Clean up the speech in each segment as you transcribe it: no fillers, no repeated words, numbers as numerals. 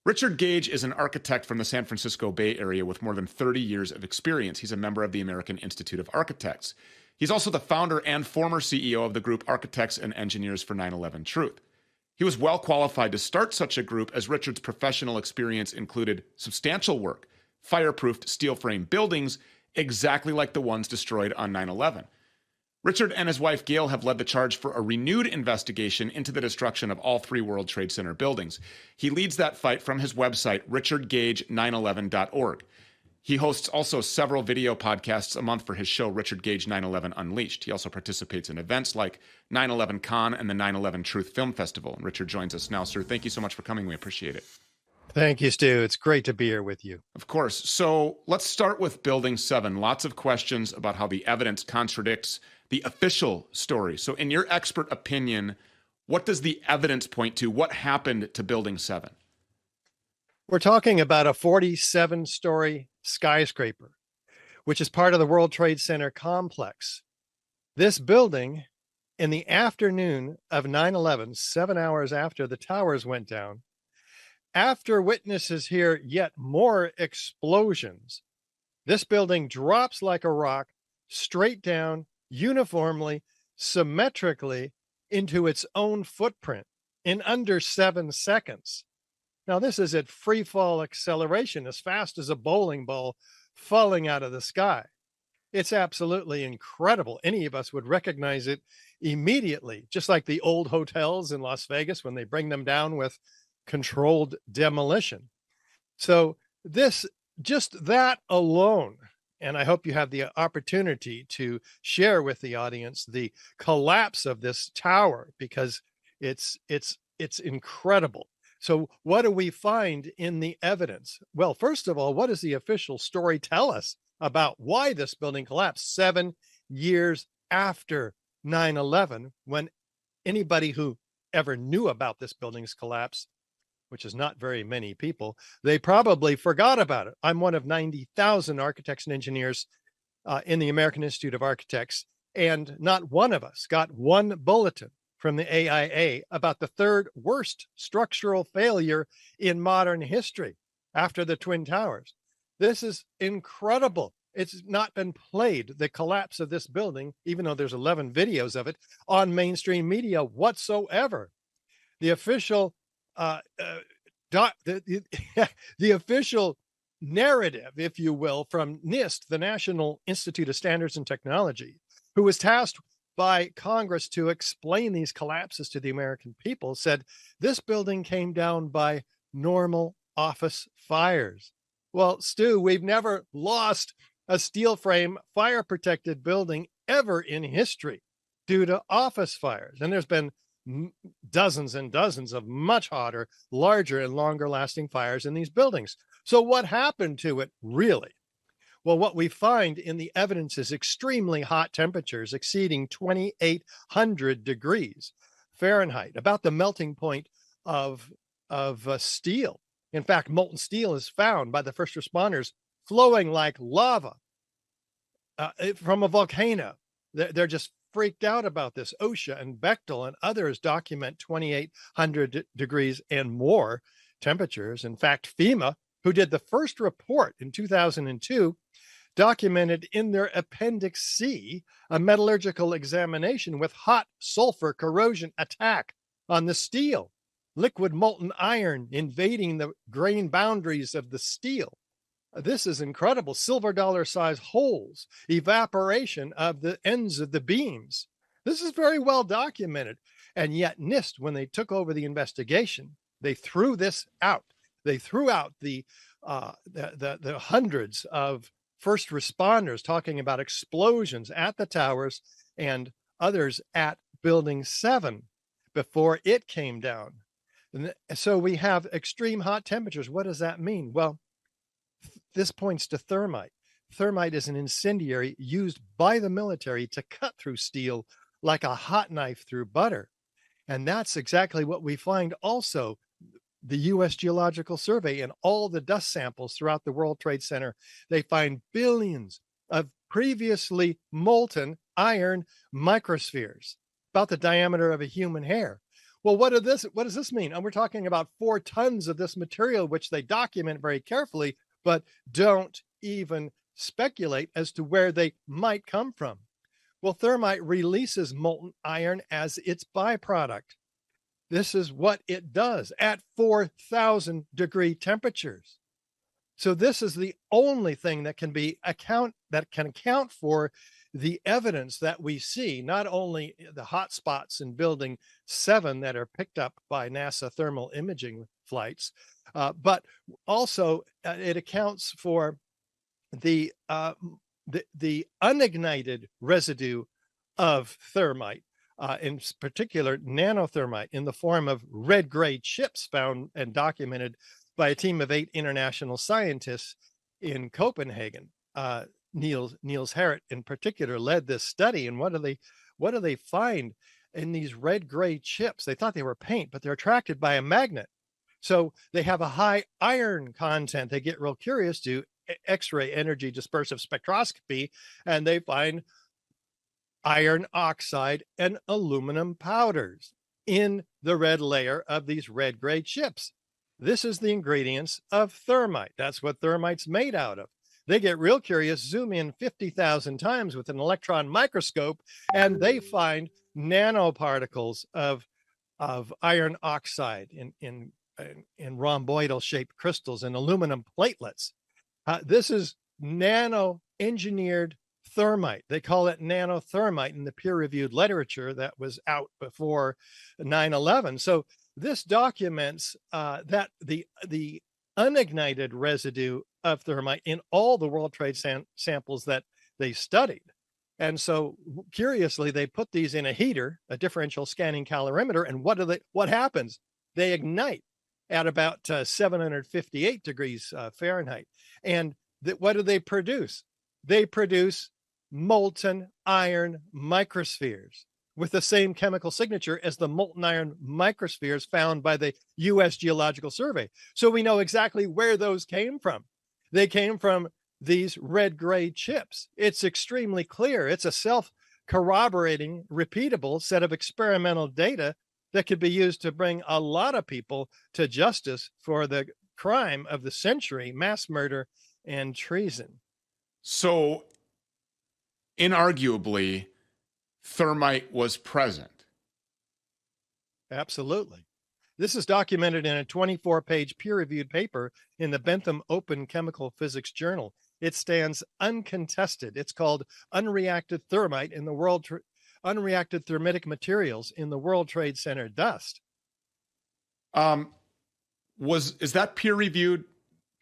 Richard Gage is an architect from the San Francisco Bay Area with more than 30 years of experience. He's a member of the American Institute of Architects. He's also the founder and former CEO of the group Architects and Engineers for 9/11 Truth. He was well qualified to start such a group as Richard's professional experience included substantial work, fireproofed steel frame buildings, exactly like the ones destroyed on 9/11. Richard and his wife Gail have led the charge for a renewed investigation into the destruction of all three World Trade Center buildings. He leads that fight from his website, richardgage911.org. He hosts also several video podcasts a month for his show, Richard Gage 9/11 Unleashed. He also participates in events like 9/11 Con and the 9/11 Truth Film Festival. And Richard joins us now. Sir, thank you so much for coming. We appreciate it. Thank you, Stu. It's great to be here with you. Of course. So let's start with Building 7. Lots of questions about how the evidence contradicts the official story. So in your expert opinion, what does the evidence point to? What happened to Building 7? We're talking about a 47-story skyscraper, which is part of the World Trade Center complex. This building, in the afternoon of 9/11, 7 hours after the towers went down, after witnesses hear yet more explosions, this building drops like a rock straight down, uniformly, symmetrically into its own footprint in under 7 seconds. Now, this is at free fall acceleration, as fast as a bowling ball falling out of the sky. It's absolutely incredible. Any of us would recognize it immediately, just like the old hotels in Las Vegas when they bring them down with controlled demolition. So just that alone, and I hope you have the opportunity to share with the audience the collapse of this tower, because it's incredible. So what do we find in the evidence? Well, first of all, what does the official story tell us about why this building collapsed 7 years after 9/11, when anybody who ever knew about this building's collapse, which is not very many people, they probably forgot about it. I'm one of 90,000 architects and engineers in the American Institute of Architects, and not one of us got one bulletin from the AIA about the third worst structural failure in modern history after the Twin Towers. This is incredible. It's not been played, the collapse of this building, even though there's 11 videos of it, on mainstream media whatsoever. The official the official narrative, if you will, from NIST, the National Institute of Standards and Technology, who was tasked by Congress to explain these collapses to the American people, said this building came down by normal office fires. Well, Stu, we've never lost a steel frame fire protected building ever in history due to office fires. And there's been dozens and dozens of much hotter, larger, and longer lasting fires in these buildings. So what happened to it really? Well, what we find in the evidence is extremely hot temperatures exceeding 2,800 degrees Fahrenheit, about the melting point of steel. In fact, molten steel is found by the first responders flowing like lava from a volcano. They're just freaked out about this. OSHA and Bechtel and others document 2,800 degrees and more temperatures. In fact, FEMA, who did the first report in 2002, documented in their Appendix C a metallurgical examination with hot sulfur corrosion attack on the steel, liquid molten iron invading the grain boundaries of the steel. This is incredible. Silver dollar size holes, evaporation of the ends of the beams. This is very well documented. And yet NIST, when they took over the investigation, they threw this out. They threw out the hundreds of first responders talking about explosions at the towers and others at Building 7 before it came down. And so we have extreme hot temperatures. What does that mean? Well, this points to thermite. Thermite is an incendiary used by the military to cut through steel like a hot knife through butter. And that's exactly what we find also. The U.S. Geological Survey and all the dust samples throughout the World Trade Center, they find billions of previously molten iron microspheres, about the diameter of a human hair, Well, what does this mean? And we're talking about 4 tons of this material, which they document very carefully, but don't even speculate as to where they might come from. Well, thermite releases molten iron as its byproduct. This is what it does at 4,000 degree temperatures. So this is the only thing that can account for the evidence that we see, not only the hot spots in building 7 that are picked up by NASA thermal imaging flights, but also it accounts for the unignited residue of thermite, in particular nano-thermite, in the form of red-gray chips found and documented by a team of 8 international scientists in Copenhagen. Niels Harrit, in particular, led this study. And what do they find in these red-gray chips? They thought they were paint, but they're attracted by a magnet. So they have a high iron content. They get real curious to X-ray energy dispersive spectroscopy, and they find iron oxide and aluminum powders in the red layer of these red-gray chips. This is the ingredients of thermite. That's what thermite's made out of. They get real curious, zoom in 50,000 times with an electron microscope, and they find nanoparticles of iron oxide in rhomboidal shaped crystals and aluminum platelets. This is nano-engineered thermite. They call it nano-thermite in the peer-reviewed literature that was out before 9/11. So this documents that the unignited residue of thermite in all the World Trade samples that they studied. And so curiously, they put these in a heater, a differential scanning calorimeter, and what happens? They ignite at about 758 degrees Fahrenheit. And what do they produce? They produce molten iron microspheres with the same chemical signature as the molten iron microspheres found by the U.S. Geological Survey. So we know exactly where those came from. They came from these red-gray chips. It's extremely clear. It's a self-corroborating, repeatable set of experimental data that could be used to bring a lot of people to justice for the crime of the century, mass murder and treason. So, inarguably, thermite was present. Absolutely. This is documented in a 24-page peer-reviewed paper in the Bentham Open Chemical Physics Journal. It stands uncontested. It's called Unreacted Thermite in the Unreacted Thermitic Materials in the World Trade Center Dust. Is that peer-reviewed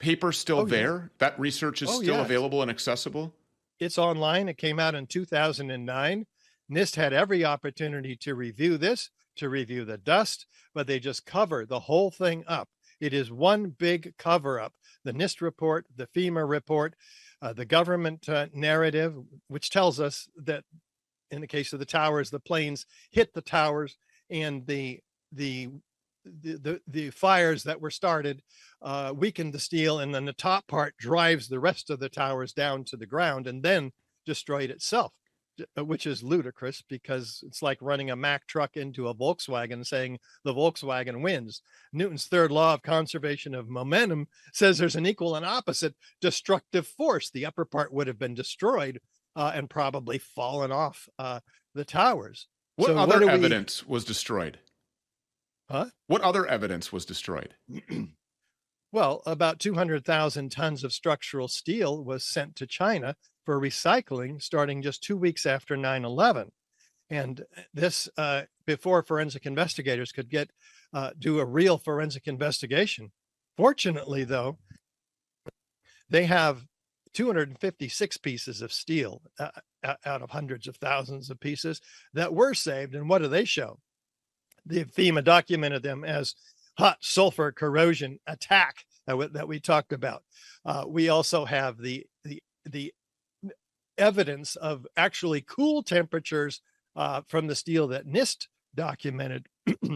paper still there? Yeah. That research is still available and accessible? It's online. It came out in 2009. NIST had every opportunity to review this, to review the dust, but they just cover the whole thing up. It is one big cover up. The NIST report, the FEMA report, the government narrative, which tells us that in the case of the towers, the planes hit the towers, and the fires that were started weakened the steel, and then the top part drives the rest of the towers down to the ground and then destroyed itself, which is ludicrous because it's like running a Mack truck into a Volkswagen and saying the Volkswagen wins. Newton's third law of conservation of momentum says there's an equal and opposite destructive force. The upper part would have been destroyed and probably fallen off the towers. What other evidence was destroyed? Huh? What other evidence was destroyed? Well, about 200,000 tons of structural steel was sent to China for recycling starting just 2 weeks after 9/11. And this before forensic investigators could do a real forensic investigation. Fortunately, though, they have 256 pieces of steel out of hundreds of thousands of pieces that were saved. And what do they show? The FEMA documented them as hot sulfur corrosion attack that we talked about. We also have the evidence of actually cool temperatures from the steel that NIST documented,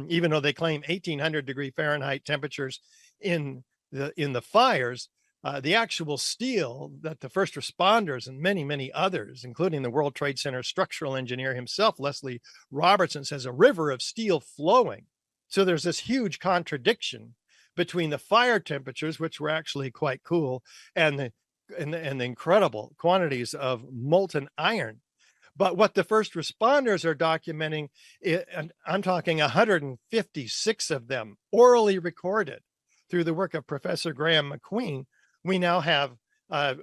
even though they claim 1,800 degree Fahrenheit temperatures in the fires. The actual steel that the first responders and many, many others, including the World Trade Center structural engineer himself, Leslie Robertson, says a river of steel flowing. So there's this huge contradiction between the fire temperatures, which were actually quite cool, and the incredible quantities of molten iron. But what the first responders are documenting, and I'm talking 156 of them orally recorded through the work of Professor Graham McQueen, we now have an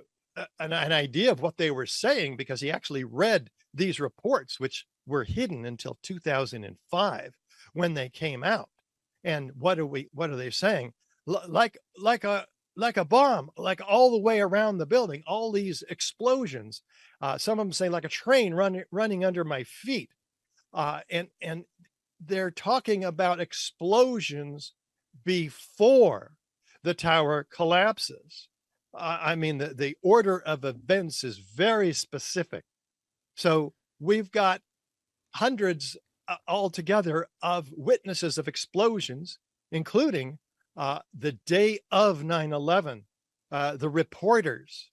idea of what they were saying because he actually read these reports, which were hidden until 2005 when they came out. And what are they saying? Like a bomb, like all the way around the building, all these explosions. Some of them say like a train running under my feet. And they're talking about explosions before the tower collapses. I mean, the order of events is very specific. So we've got hundreds altogether of witnesses of explosions, including the day of 9/11, the reporters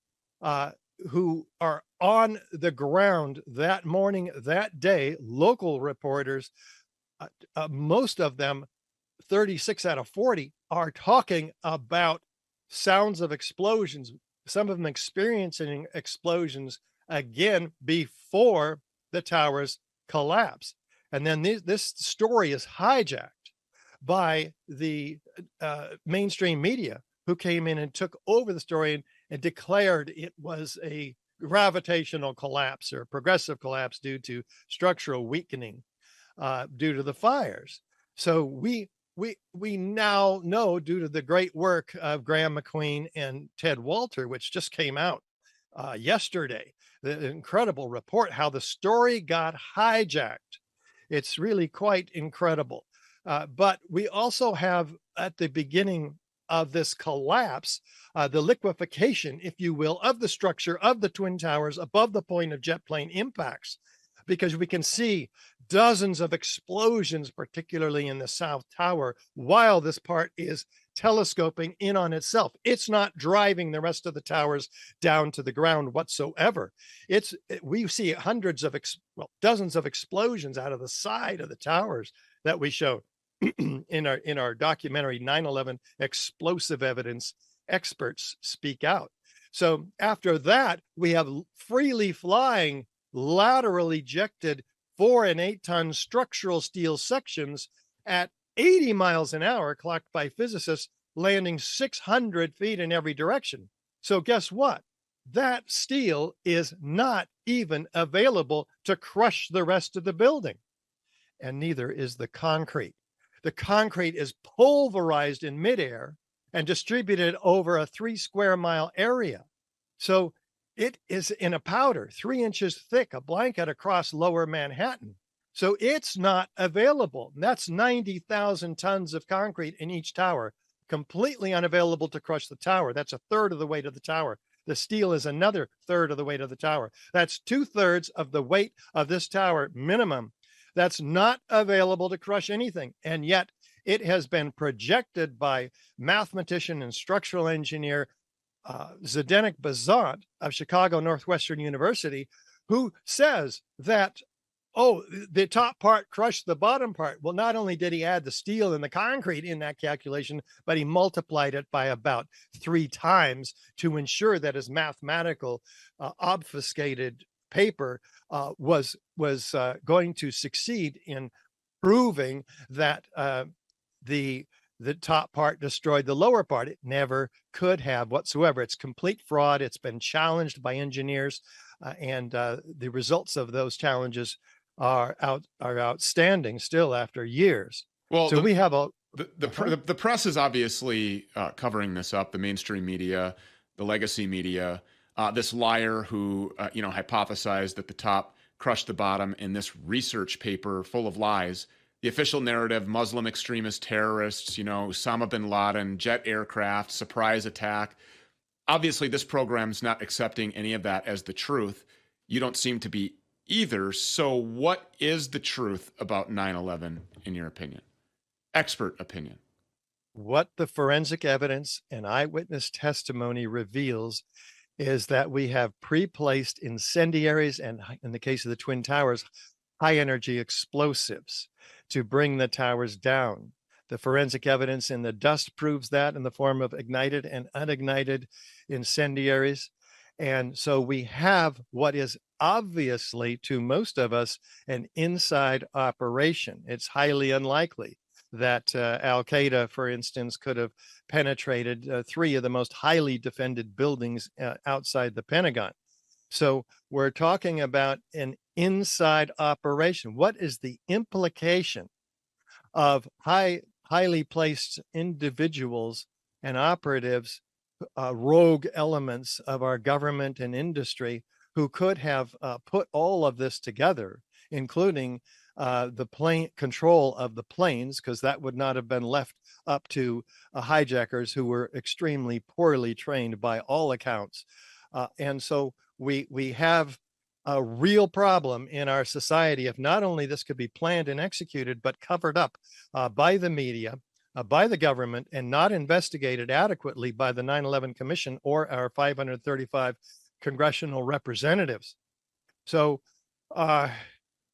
who are on the ground that morning, that day, local reporters, most of them, 36 out of 40, are talking about sounds of explosions, some of them experiencing explosions again before the towers collapse. And then this story is hijacked by the mainstream media, who came in and took over the story and declared it was a gravitational collapse or progressive collapse due to structural weakening due to the fires. So we now know, due to the great work of Graham McQueen and Ted Walter, which just came out yesterday, the incredible report, how the story got hijacked. It's really quite incredible. But we also have, at the beginning of this collapse, the liquefaction, if you will, of the structure of the Twin Towers above the point of jet plane impacts, because we can see dozens of explosions, particularly in the South Tower, while this part is telescoping in on itself. It's not driving the rest of the towers down to the ground whatsoever. We see hundreds of, dozens of explosions out of the side of the towers that we showed in our documentary 9/11 Explosive Evidence, Experts Speak Out. So after that, we have freely flying, lateral ejected 4 and 8 ton structural steel sections at 80 miles an hour, clocked by physicists, landing 600 feet in every direction. So guess what? That steel is not even available to crush the rest of the building. And neither is the concrete. The concrete is pulverized in midair and distributed over a 3 square mile area. So it is in a powder, 3 inches thick, a blanket across lower Manhattan. So it's not available. And that's 90,000 tons of concrete in each tower, completely unavailable to crush the tower. That's a third of the weight of the tower. The steel is another third of the weight of the tower. That's 2/3 of the weight of this tower minimum. That's not available to crush anything. And yet it has been projected by mathematician and structural engineer Zdenek Bazant of Chicago Northwestern University, who says that, oh, the top part crushed the bottom part. Well, not only did he add the steel and the concrete in that calculation, but he multiplied it by about 3 times to ensure that his mathematical obfuscated paper was going to succeed in proving that the top part destroyed the lower part. It never could have whatsoever. It's complete fraud. It's been challenged by engineers, and the results of those challenges are outstanding still after years. Well, so we have the press is obviously covering this up. The mainstream media, the legacy media, this liar who hypothesized that the top crushed the bottom in this research paper full of lies. The official narrative: Muslim extremist terrorists, Osama bin Laden, jet aircraft, surprise attack. Obviously, this program's not accepting any of that as the truth. You don't seem to be either. So what is the truth about 9/11, in your opinion? Expert opinion. What the forensic evidence and eyewitness testimony reveals is that we have pre-placed incendiaries and, in the case of the Twin Towers, high energy explosives to bring the towers down. The forensic evidence in the dust proves that in the form of ignited and unignited incendiaries. And so we have what is obviously to most of us an inside operation. It's highly unlikely that Al Qaeda, for instance, could have penetrated three of the most highly defended buildings outside the Pentagon. So we're talking about an inside operation. What is the implication of highly placed individuals and operatives, rogue elements of our government and industry who could have put all of this together, including the plane control of the planes, because that would not have been left up to hijackers who were extremely poorly trained by all accounts. And so we have a real problem in our society if not only this could be planned and executed, but covered up by the media, by the government, and not investigated adequately by the 9/11 Commission or our 535 congressional representatives. So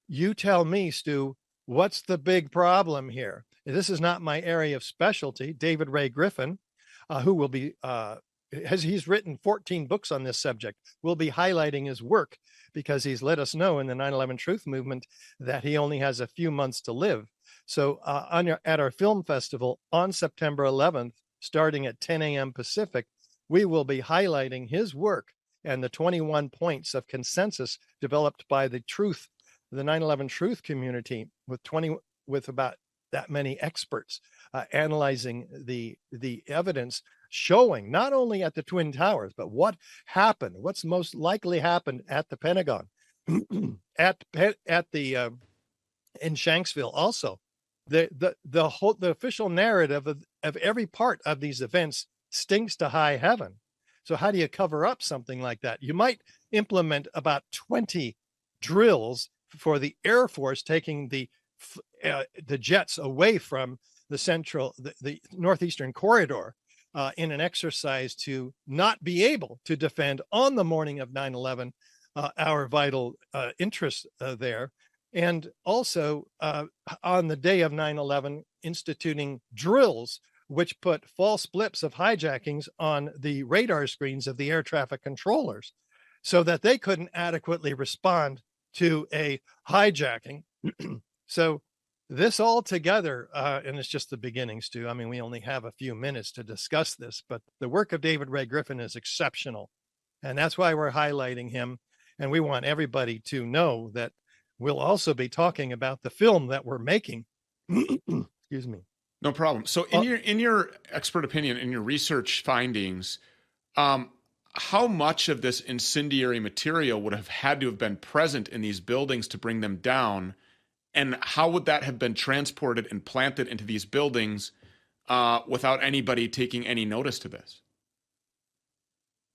you tell me, Stu, what's the big problem here? This is not my area of specialty. David Ray Griffin, who will be, he's written 14 books on this subject, will be highlighting his work because he's let us know in the 9/11 Truth Movement that he only has a few months to live. So at our film festival on September 11th, starting at 10 a.m. Pacific, we will be highlighting his work and the 21 points of consensus developed by the 9/11 truth community with about that many experts analyzing the evidence showing not only at the Twin Towers, but what happened, what's most likely happened at the Pentagon, at the in Shanksville also. The official narrative of every part of these events stinks to high heaven. So how do you cover up something like that? You might implement about 20 drills for the Air Force, taking the jets away from the northeastern corridor in an exercise to not be able to defend on the morning of 9/11 our vital interests there. And also on the day of 9/11, instituting drills which put false blips of hijackings on the radar screens of the air traffic controllers so that they couldn't adequately respond to a hijacking. So this all together, and it's just the beginning, Stu. I mean, we only have a few minutes to discuss this, but the work of David Ray Griffin is exceptional. And that's why we're highlighting him. And we want everybody to know that we'll also be talking about the film that we're making. Excuse me. No problem. So in your expert opinion, in your research findings, how much of this incendiary material would have had to have been present in these buildings to bring them down? And how would that have been transported and planted into these buildings without anybody taking any notice to this?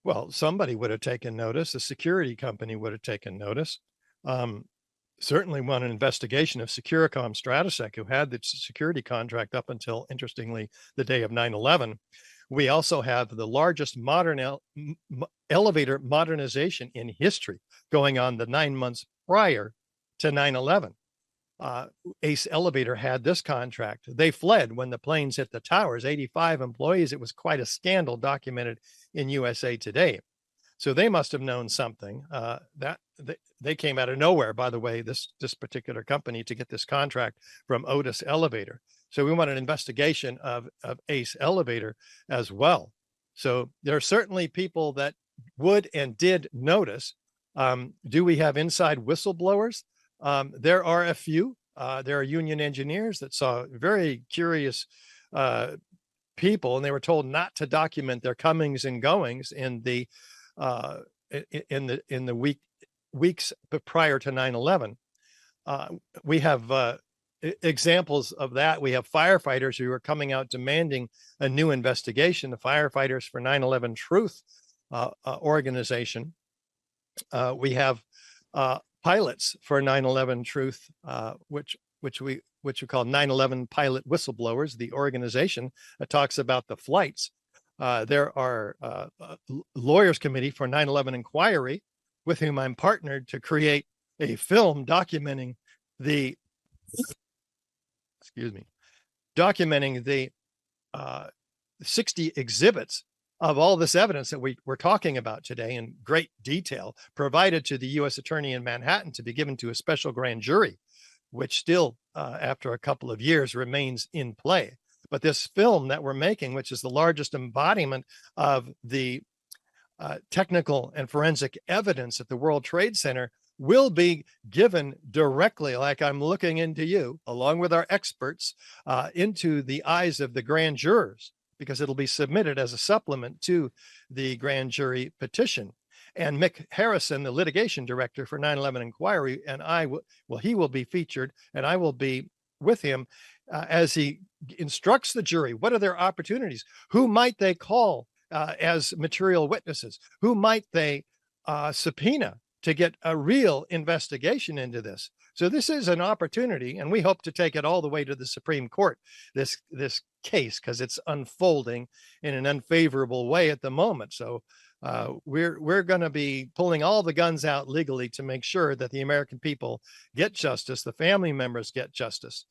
Well, somebody would have taken notice. A security company would have taken notice. Certainly one an investigation of Securicom Stratosec, who had the security contract up until, interestingly, the day of 9/11. We also have the largest modern elevator modernization in history going on the 9 months prior to 9/11. Ace Elevator had this contract. They fled when the planes hit the towers, 85 employees. It was quite a scandal documented in USA Today. So they must have known something. That they came out of nowhere, by the way, this particular company, to get this contract from Otis Elevator. So we want an investigation of Ace Elevator as well. So there are certainly people that would and did notice. Do we have inside whistleblowers? There are a few. There are union engineers that saw very curious people, and they were told not to document their comings and goings in the weeks prior to 9/11. We have examples of that. We have firefighters who are coming out demanding a new investigation. The Firefighters for 9/11 Truth organization. We have pilots for 9/11 Truth, which we call 9/11 Pilot Whistleblowers. The organization that talks about the flights. There are lawyers committee for 9/11 Inquiry, with whom I'm partnered to create a film documenting the documenting the 60 exhibits of all this evidence that we're talking about today in great detail, provided to the U.S. Attorney in Manhattan to be given to a special grand jury, which still, after a couple of years, remains in play. But this film that we're making, which is the largest embodiment of the technical and forensic evidence at the World Trade Center, will be given directly, like I'm looking into you, along with our experts, into the eyes of the grand jurors, because it'll be submitted as a supplement to the grand jury petition. And Mick Harrison, the litigation director for 9/11 Inquiry, and he will be featured, and I will be with him as he instructs the jury. What are their opportunities? Who might they call as material witnesses? Who might they subpoena to get a real investigation into this? So this is an opportunity, and we hope to take it all the way to the Supreme Court, this case, because it's unfolding in an unfavorable way at the moment. So we're going to be pulling all the guns out legally to make sure that the American people get justice, the family members get justice.